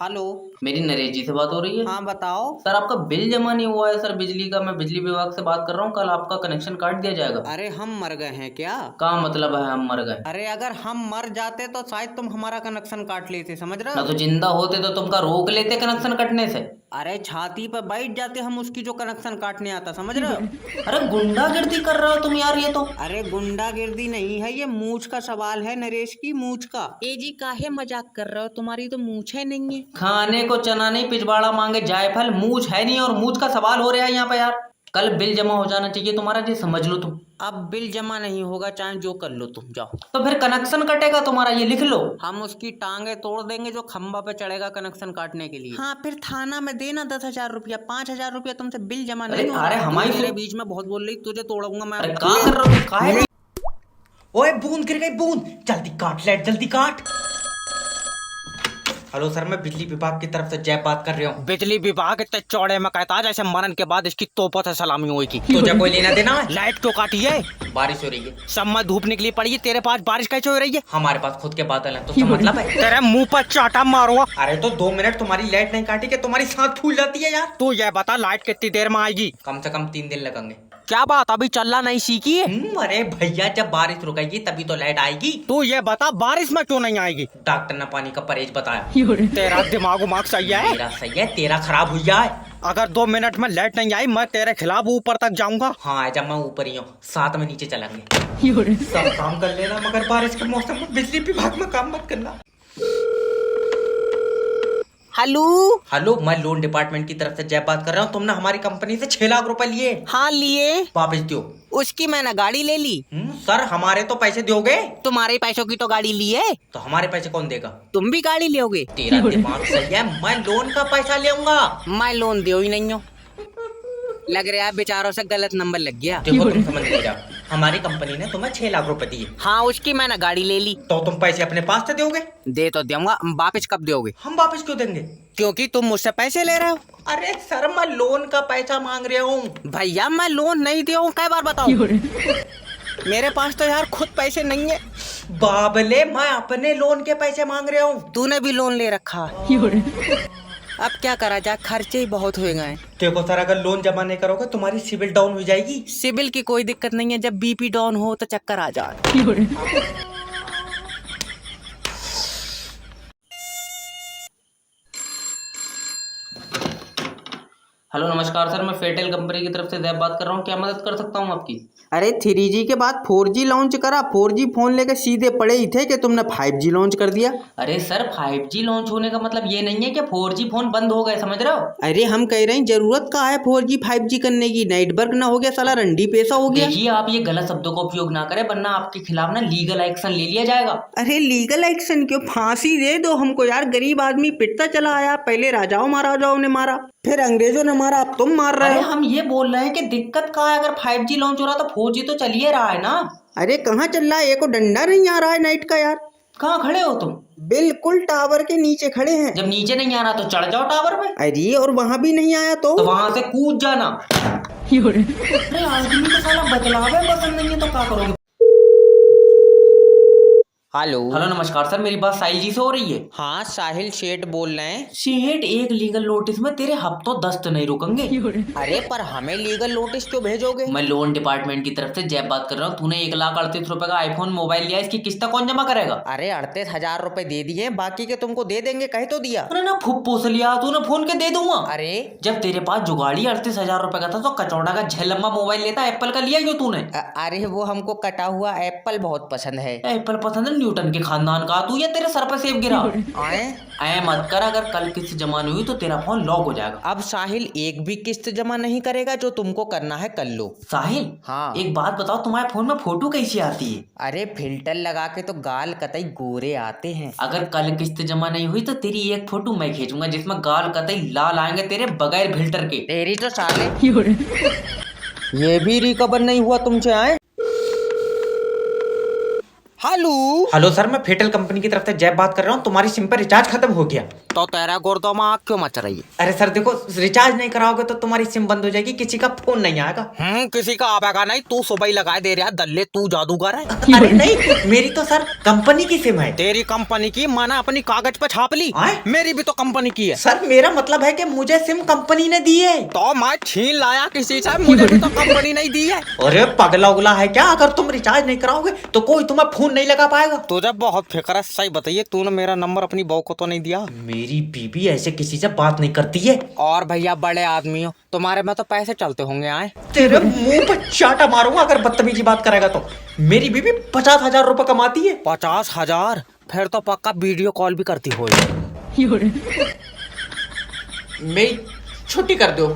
Hello. मेरी नरेश जी से बात हो रही है। हाँ बताओ। सर आपका बिल जमा नहीं हुआ है सर बिजली का। मैं बिजली विभाग से बात कर रहा हूँ। कल आपका कनेक्शन काट दिया जाएगा। अरे हम मर गए हैं क्या? क्या मतलब है हम मर गए? अरे अगर हम मर जाते तो शायद तुम हमारा कनेक्शन काट लेते, समझ रहे ना हो? तो जिंदा होते तो तुमका रोक लेते कनेक्शन कटने से। अरे छाती पर बैठ जाते हम उसकी जो कनेक्शन काटने आता, समझ रहे हो? अरे गुंडागिर्दी कर रहे हो तुम यार ये तो। अरे गुंडागिर्दी नहीं है, ये मूंछ का सवाल है नरेश की, मूंछ का। ए जी काहे मजाक कर रहे हो, तुम्हारी तो मूंछ है नहीं है। खाने को चना नहीं पिछवाड़ा मांगे जायफल। मूछ है नहीं और मूछ का सवाल हो रहा है यहाँ पे यार। कल बिल जमा हो जाना चाहिए तुम्हारा जी, समझ लो तुम। अब बिल जमा नहीं होगा, चाहे जो कर लो तुम, जाओ। तो फिर कनेक्शन कटेगा तुम्हारा, ये लिख लो। हम उसकी टांगे तोड़ देंगे जो खंबा पे चढ़ेगा कनेक्शन काटने के लिए। हाँ फिर थाना में देना 10,000 रुपया, 5,000 रुपया तुमसे बिल जमा नहीं हो रहा अरे है। हमारी मेरे बीच में बहुत बोल रही, तुझे तोड़ूंगा मैं। अरे क्या कर रहे हो काहे? ओए बूंद गिर गई बूंद, जल्दी काट लाइट जल्दी काट। हेलो सर, मैं बिजली विभाग की तरफ से जय बात कर रहा हूँ। बिजली विभाग इतने चौड़े में कहता है जैसे मरण के बाद इसकी तोपों से सलामी होगी। तुझे कोई लेना देना है? लाइट क्यों काटी है? बारिश हो रही है। सब में धूप निकली पड़ी है, तेरे पास बारिश कैसे हो रही है? हमारे पास खुद के बादल हैं, तो उसका मतलब है। तेरे मुंह पर चाटा मारूंगा। अरे तो 2 मिनट तुम्हारी लाइट नहीं काटी कि तुम्हारी सांस फूल जाती है यार। तू ये बता लाइट कितनी देर में आएगी? कम से कम 3 दिन लगेंगे। क्या बात, अभी चलना नहीं सीखी है? अरे भैया, जब बारिश रुकेगी तभी तो लाइट आएगी। तू ये बता बारिश में क्यों नहीं आएगी? डॉक्टर ने पानी का परहेज बताया। तेरा दिमाग उमाग सही है? मेरा सही है, तेरा खराब हुई है। अगर 2 मिनट में लाइट नहीं आई मैं तेरे खिलाफ ऊपर तक जाऊंगा। हाँ जब मैं ऊपर ही हूँ, साथ में नीचे चलेंगे। सब काम कर लेना, मगर बारिश के मौसम में बिजली विभाग में काम मत करना। हेलो। हेलो, मैं लोन डिपार्टमेंट की तरफ से जय बात कर रहा हूँ। तुमने हमारी कंपनी से 6 लाख रुपए लिए। हाँ लिए। वापस दो। उसकी मैंने गाड़ी ले ली। सर हमारे तो पैसे दोगे? तुम्हारे पैसों की तो गाड़ी ली है। तो हमारे पैसे कौन देगा? तुम भी गाड़ी लोगे? तेरा दिमाग सही है, मैं लोन का पैसा लेऊंगा। मैं लोन दे ही नहीं हूँ। लग रहा है बेचारों से गलत नंबर लग गया। देखो तुम समझ नहीं रहा, हमारी कंपनी ने तुम्हें 6 लाख रुपए दिए। हाँ उसकी मैंने गाड़ी ले ली। तो तुम पैसे अपने पास से दोगे? दे तो दूंगा, वापस कब दोगे? हम वापस क्यों देंगे? क्योंकि तुम मुझसे पैसे ले रहे हो। अरे सर, मैं लोन का पैसा मांग रहा हूँ। भैया मैं लोन नहीं दिया हूँ, कई बार बताओ। मेरे पास तो यार खुद पैसे नहीं है। बाबले, मैं अपने लोन के पैसे मांग रहा हूँ। तूने भी लोन ले रखा। अब क्या करा जाए, खर्चे ही बहुत हो गए। देखो सर, अगर लोन जमा नहीं करोगे तुम्हारी सिविल डाउन हो जाएगी। सिविल की कोई दिक्कत नहीं है, जब बीपी डाउन हो तो चक्कर आ जाए। हेलो नमस्कार सर, मैं फेटेल कंपनी की तरफ से जैब बात कर रहा हूँ। क्या मदद कर सकता हूँ आपकी? अरे 3G के बाद 4G लॉन्च करा, 4G फोन लेके सीधे पड़े ही थे कि तुमने 5G लॉन्च कर दिया। अरे सर 5G लॉन्च होने का मतलब ये नहीं है कि 4G फोन बंद हो गए, समझ रहे हो? अरे हम कह रहे हैं जरूरत का है 4G 5G करने की, नेटवर्क ना हो गया साला रंडी पैसा हो गया। देखिए आप ये गलत शब्दों का उपयोग ना करें, वरना आपके खिलाफ ना लीगल एक्शन ले लिया जाएगा। अरे लीगल एक्शन क्यों, फांसी दे दो हमको यार, गरीब आदमी पिटता चला आया। पहले राजाओं महाराजाओं ने मारा, फिर अंग्रेजों ने मारा, अब तुम मार रहे अरे हो। हम ये बोल रहे हैं कि दिक्कत क्या है, अगर 5G लॉन्च हो रहा तो 4G तो चलिए रहा है ना। अरे कहाँ चल रहा है, एको डंडा नहीं आ रहा है नाइट का यार। कहाँ खड़े हो तुम? बिल्कुल टावर के नीचे खड़े हैं। जब नीचे नहीं आ रहा तो चढ़ जाओ टावर पे। अरे और वहां भी नहीं आया तो वहां से कूद जाना। अरे आदमी को साला बतलावे पसंद नहीं है तो क्या करोगे? हेलो। हेलो नमस्कार सर, मेरी बात साहिल जी से हो रही है? हाँ साहिल शेठ बोल रहे हैं। शेठ, एक लीगल नोटिस में तेरे हफ्तों दस्त नहीं रुकेंगे। अरे पर हमें लीगल नोटिस क्यों भेजोगे? मैं लोन डिपार्टमेंट की तरफ से जैब बात कर रहा हूँ। तूने 1,38,000 रुपए का आईफोन मोबाइल लिया, इसकी किस्त कौन जमा करेगा? अरे 38,000 रुपए दे दिए, बाकी के तुमको दे देंगे, कह तो दिया। अरे ना फुप्पो से लिया तूने फोन के दे दूंगा। अरे जब तेरे पास जुगाड़ी 38,000 रुपए का था तो कचौड़ा का झलम्बा मोबाइल लेता, एप्पल का लिया क्यों तूने? अरे वो हमको कटा हुआ एप्पल बहुत पसंद है। एप्पल पसंद है? न्यूटन के खानदान का तू, या तेरे सर पर सेब गिरा? आए ऐ मत कर, अगर कल किस्त जमा नहीं हुई तो तेरा फोन लॉक हो जाएगा। अब साहिल एक भी किस्त जमा नहीं करेगा, जो तुमको करना है कर लो। साहिल, हाँ एक बात बताओ, तुम्हारे फोन में फोटो कैसी आती है? अरे फिल्टर लगा के तो गाल कतई गोरे आते हैं। अगर कल किस्त जमा नहीं हुई तो तेरी एक फोटो मैं खींचूंगा जिसमें गाल कतई लाल आएंगे तेरे बगैर फिल्टर के। तेरी तो साले ये भी रिकवर नहीं हुआ तुमसे। आए हेलो। हेलो सर, मैं फेटेल कंपनी की तरफ से जय बात कर रहा हूँ। तुम्हारी सिम पर रिचार्ज खत्म हो गया। तो तेरा गुर्दों में आग क्यों मच रही है? अरे सर देखो, रिचार्ज नहीं कराओगे तो तुम्हारी सिम बंद हो जाएगी, किसी का फोन नहीं आएगा। किसी का आवेगा नहीं, तू सुबह ही लगा दे रहा है दल्ले, तू जादूगर है। अरे नहीं, मेरी तो सर कंपनी की सिम है। तेरी कंपनी की मैंने अपनी कागज पे छाप ली, मेरी भी तो कंपनी की है। सर मेरा मतलब है कि मुझे सिम कंपनी ने दी है। तो मैं छीन लाया किसी से, मुझे भी तो कंपनी नहीं दी है। अरे पगला उगला है क्या? अगर तुम रिचार्ज नहीं कराओगे तो कोई तुम्हें फोन नहीं लगा पाएगा। तुझे बहुत फिक्र है, सही बताइए, तूने मेरा नंबर अपनी बहू को तो नहीं दिया? मेरी बीबी ऐसे किसी से बात नहीं करती है। और भैया बड़े आदमी हो, तुम्हारे में तो पैसे चलते होंगे। आए तेरे मुंह पर चाटा मारूंगा अगर बदतमीजी बात करेगा तो। मेरी बीबी 50,000 रुपए कमाती है। 50,000? फिर तो पक्का वीडियो कॉल भी करती होगी। मेरी छुट्टी कर दो।